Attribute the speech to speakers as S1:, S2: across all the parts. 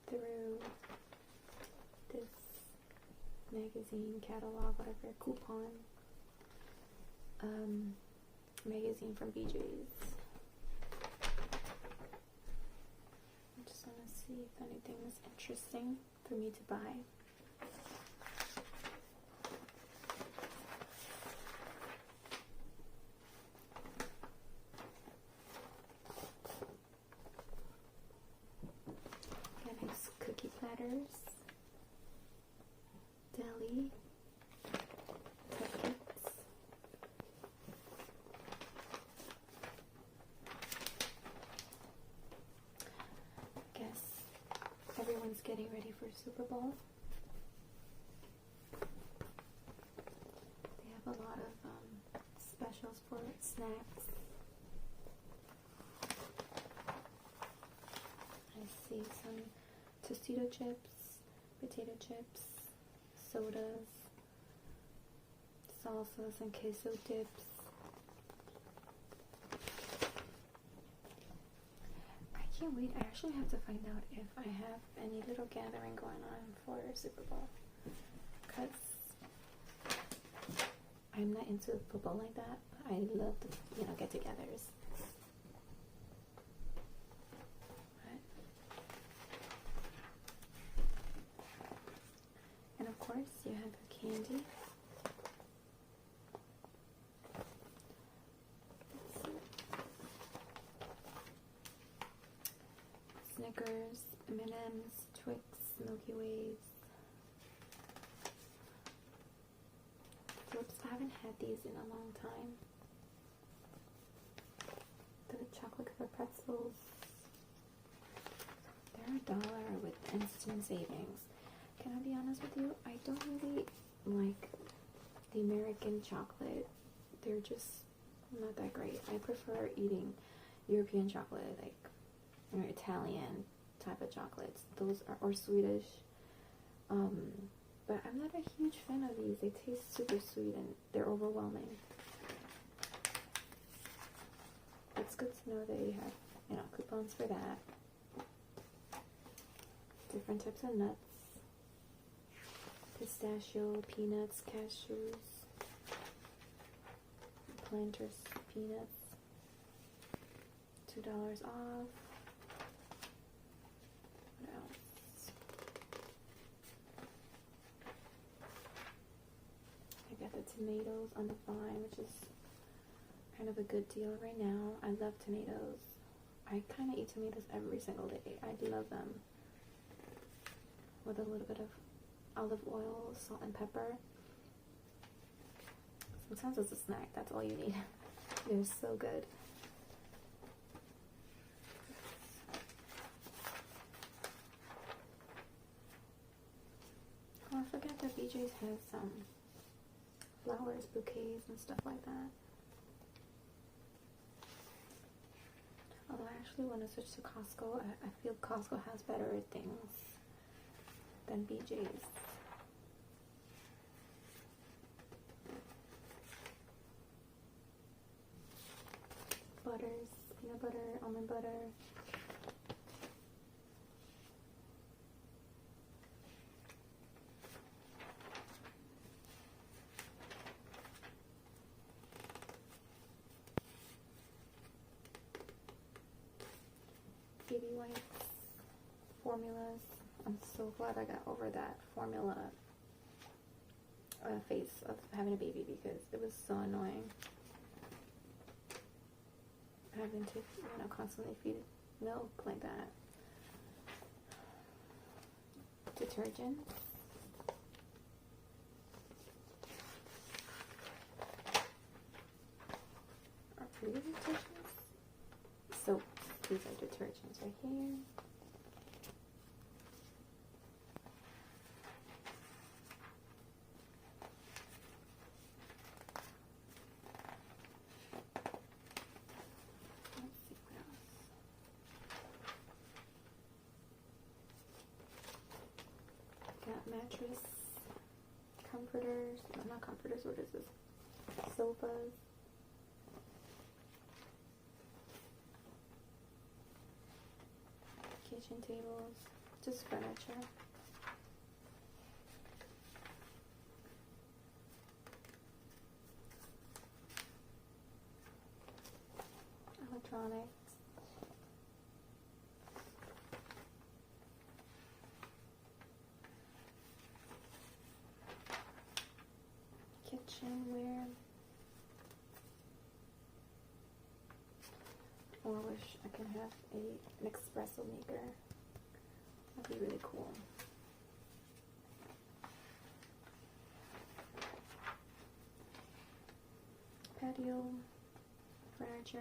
S1: through this magazine, catalog, whatever, coupon magazine from BJ's. I just want to see if anything is interesting for me to buy. Got these cookie platters, deli, cupcakes, I guess everyone's getting ready for Super Bowl. They have a lot of specials for snacks. I see some Tostito chips, potato chips, sodas, salsas, and queso dips. I can't wait. I actually have to find out if I have any little gathering going on for Super Bowl, because I'm not into football like that. I love the, get-togethers. And of course, you have your candy. Snickers, M&M's, Twix, Milky Ways. Flips. I haven't had these in a long time. The chocolate covered pretzels. They're $1 with instant savings. Can I be honest with you? I don't really like the American chocolate. They're just not that great. I prefer eating European chocolate, like Italian type of chocolates. Those are, or Swedish. But I'm not a huge fan of these. They taste super sweet and they're overwhelming. It's good to know that you have, coupons for that. Different types of nuts. Pistachio, peanuts, cashews, Planters peanuts, $2 off. What else? I got the tomatoes on the vine, which is kind of a good deal right now. I love tomatoes. I kind of eat tomatoes every single day. I love them. With a little bit of olive oil, salt, and pepper. Sometimes it's a snack. That's all you need. They're so good. Oh, I forgot that BJ's has some flowers, bouquets, and stuff like that. Although I actually want to switch to Costco. I feel Costco has better things than BJ's. Butters, peanut butter, almond butter. Baby wipes, formulas. I'm so glad I got over that formula phase of having a baby because it was so annoying. Having to, constantly feed milk like that. Detergent. Are these detergents? Soap. These are detergents right here. Mattress, comforters, no, not comforters, what is this? Sofas, kitchen tables, just furniture. Electronics. Kitchenware. Oh, I wish I could have an espresso maker. That'd be really cool. Patio, furniture,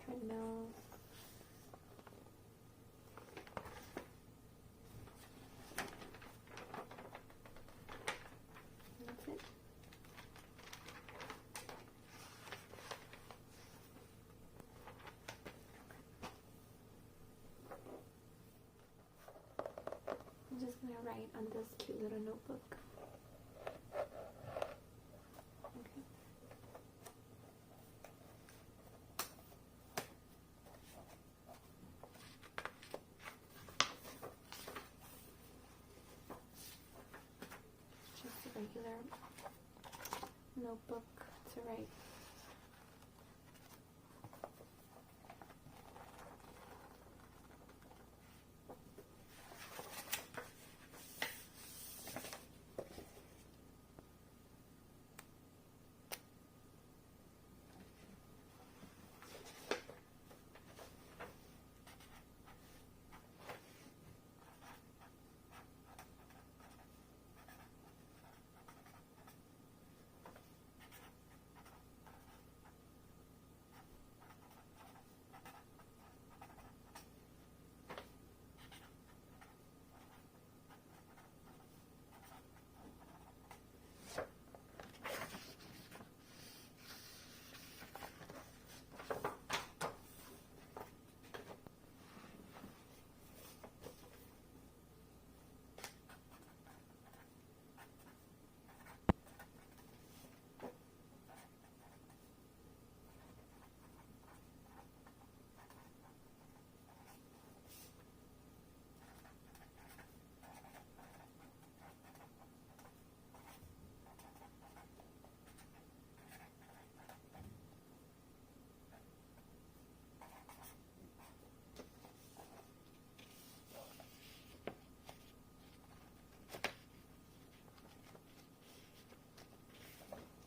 S1: treadmill. That's it. I'm just gonna write on this cute little notebook. Okay. Just a regular notebook to write.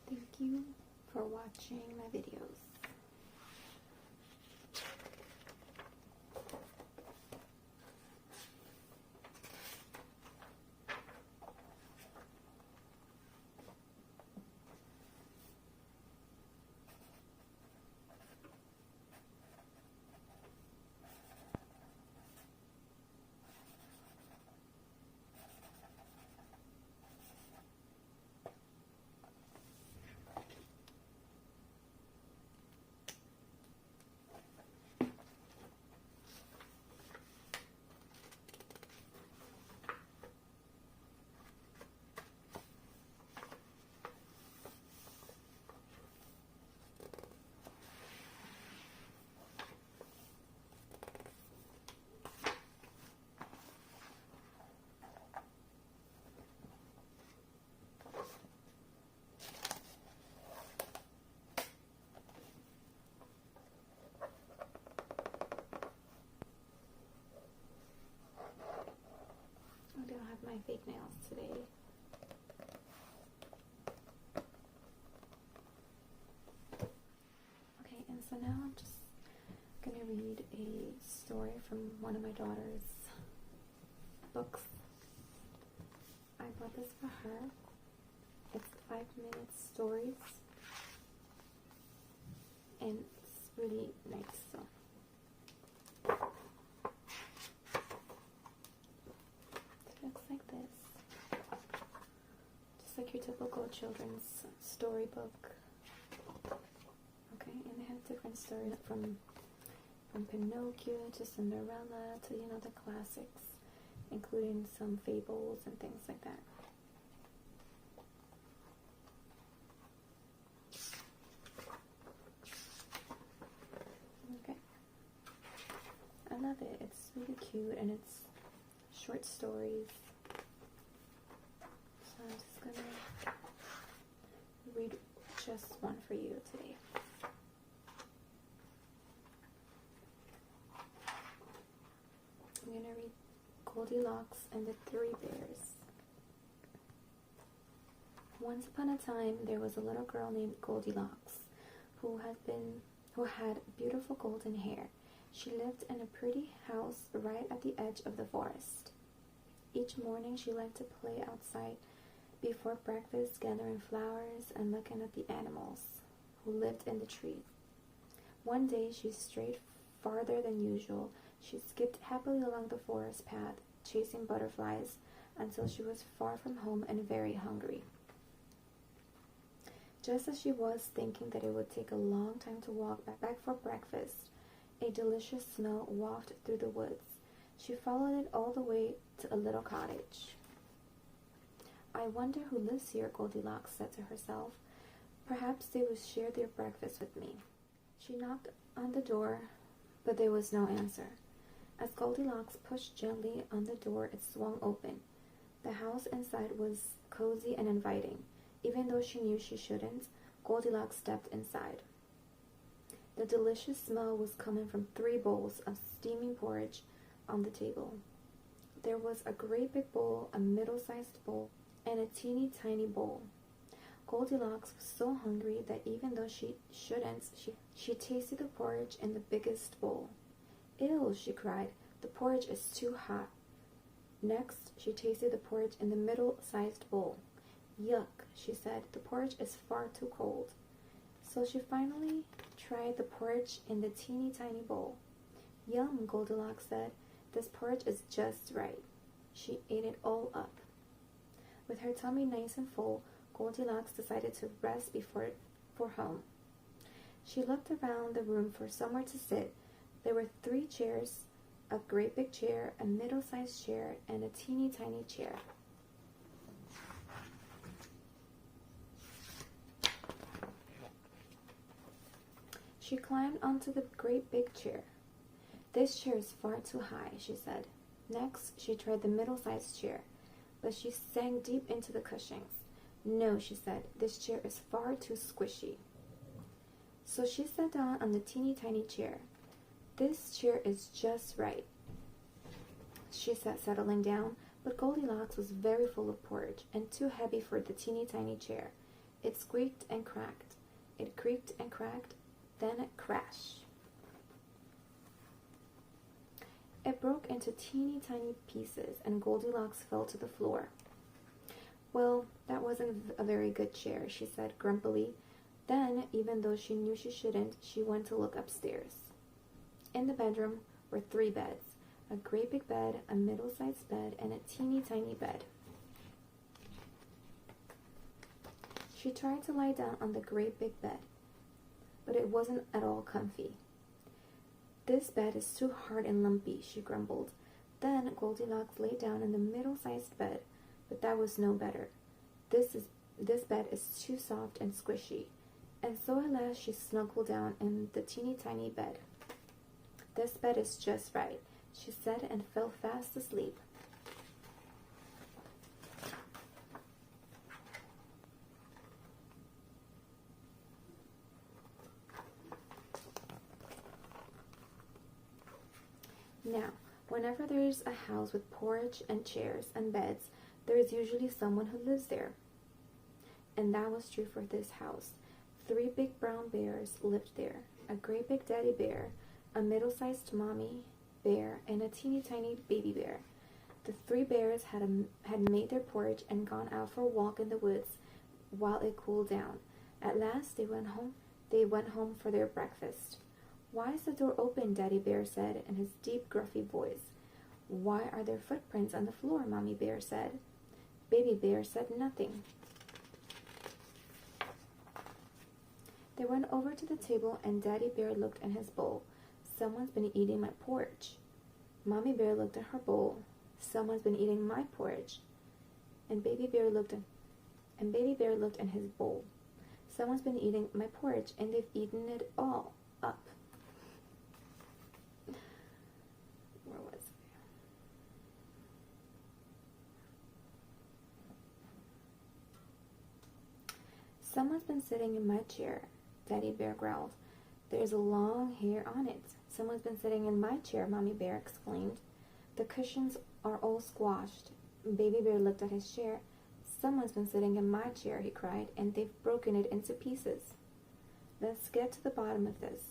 S1: Thank you for watching my videos. I don't have my fake nails today. Okay, and so now I'm just gonna read a story from one of my daughter's books. I bought this for her. It's 5-minute stories, and it's really nice. So it looks like this, just like your typical children's storybook. Okay, and they have different stories from Pinocchio to Cinderella to, you know, the classics, including some fables and things like that. Okay, I love it. It's really cute, and it's short stories. So I'm just gonna read just one for you today. I'm gonna read Goldilocks and the Three Bears. Once upon a time, there was a little girl named Goldilocks who had beautiful golden hair. She lived in a pretty house right at the edge of the forest. Each morning, she liked to play outside before breakfast, gathering flowers and looking at the animals who lived in the tree. One day, she strayed farther than usual. She skipped happily along the forest path, chasing butterflies, until she was far from home and very hungry. Just as she was thinking that it would take a long time to walk back for breakfast, a delicious smell wafted through the woods. She followed it all the way to a little cottage. I wonder who lives here, Goldilocks said to herself. Perhaps they will share their breakfast with me. She knocked on the door, but there was no answer. As Goldilocks pushed gently on the door, it swung open. The house inside was cozy and inviting. Even though she knew she shouldn't, Goldilocks stepped inside. The delicious smell was coming from 3 bowls of steaming porridge on the table. There was a great big bowl, a middle-sized bowl, and a teeny tiny bowl. Goldilocks was so hungry that even though she shouldn't, she tasted the porridge in the biggest bowl. Ew, she cried, the porridge is too hot. Next, she tasted the porridge in the middle-sized bowl. Yuck, she said, the porridge is far too cold. So she finally tried the porridge in the teeny tiny bowl. Yum, Goldilocks said, this porridge is just right. She ate it all up. With her tummy nice and full, Goldilocks decided to rest for home. She looked around the room for somewhere to sit. There were 3 chairs, a great big chair, a middle-sized chair, and a teeny tiny chair. She climbed onto the great big chair. This chair is far too high, she said. Next, she tried the middle-sized chair, but she sank deep into the cushions. No, she said, this chair is far too squishy. So she sat down on the teeny tiny chair. This chair is just right, she said, settling down, but Goldilocks was very full of porridge and too heavy for the teeny tiny chair. It squeaked and cracked. It creaked and cracked. Then crash. It broke into teeny tiny pieces and Goldilocks fell to the floor. Well, that wasn't a very good chair, she said grumpily. Then, even though she knew she shouldn't, she went to look upstairs. In the bedroom were 3 beds, a great big bed, a middle-sized bed, and a teeny tiny bed. She tried to lie down on the great big bed, but it wasn't at all comfy. This bed is too hard and lumpy, she grumbled. Then Goldilocks lay down in the middle-sized bed, but that was no better. This bed is too soft and squishy, and so at last she snuggled down in the teeny tiny bed. This bed is just right, she said, and fell fast asleep. Now, whenever there is a house with porridge and chairs and beds, there is usually someone who lives there. And that was true for this house. 3 big brown bears lived there, a great big daddy bear, a middle-sized mommy bear, and a teeny tiny baby bear. The 3 bears had made their porridge and gone out for a walk in the woods while it cooled down. At last they went home for their breakfast. Why is the door open? Daddy Bear said in his deep, gruffy voice. Why are there footprints on the floor? Mommy Bear said. Baby Bear said nothing. They went over to the table and Daddy Bear looked in his bowl. Someone's been eating my porridge. Mommy Bear looked at her bowl. Someone's been eating my porridge. And Baby Bear looked in his bowl. Someone's been eating my porridge and they've eaten it all up. Where was Someone's been sitting in my chair, Daddy Bear growled. There's a long hair on it. Someone's been sitting in my chair, Mommy Bear exclaimed. The cushions are all squashed. Baby Bear looked at his chair. Someone's been sitting in my chair, he cried, and they've broken it into pieces. Let's get to the bottom of this.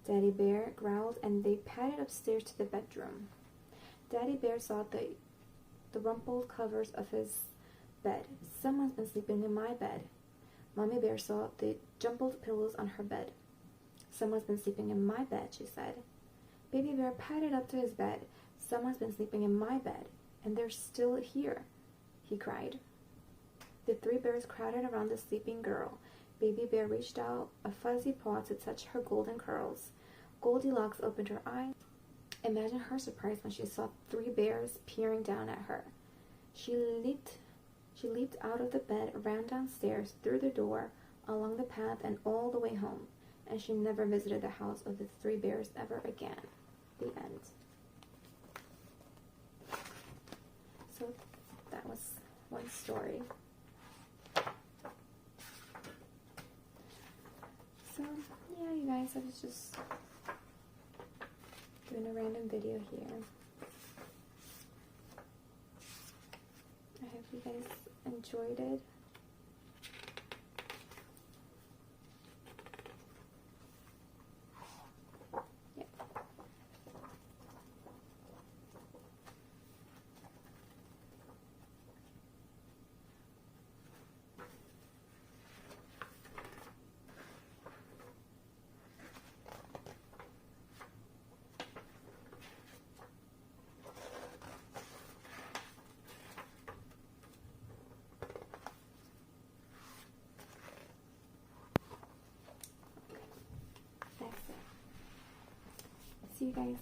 S1: Daddy Bear growled, and they padded upstairs to the bedroom. Daddy Bear saw the rumpled covers of his bed. Someone's been sleeping in my bed. Mommy Bear saw the jumbled pillows on her bed. Someone's been sleeping in my bed, she said. Baby Bear padded up to his bed. Someone's been sleeping in my bed, and they're still here, he cried. The three bears crowded around the sleeping girl. Baby Bear reached out a fuzzy paw to touch her golden curls. Goldilocks opened her eyes. Imagine her surprise when she saw three bears peering down at her. She leaped out of the bed, ran downstairs, through the door, along the path, and all the way home. And she never visited the house of the three bears ever again. The end. So that was one story. So yeah, you guys, I was just doing a random video here. I hope you guys enjoyed it. Yep. That's it. See you guys.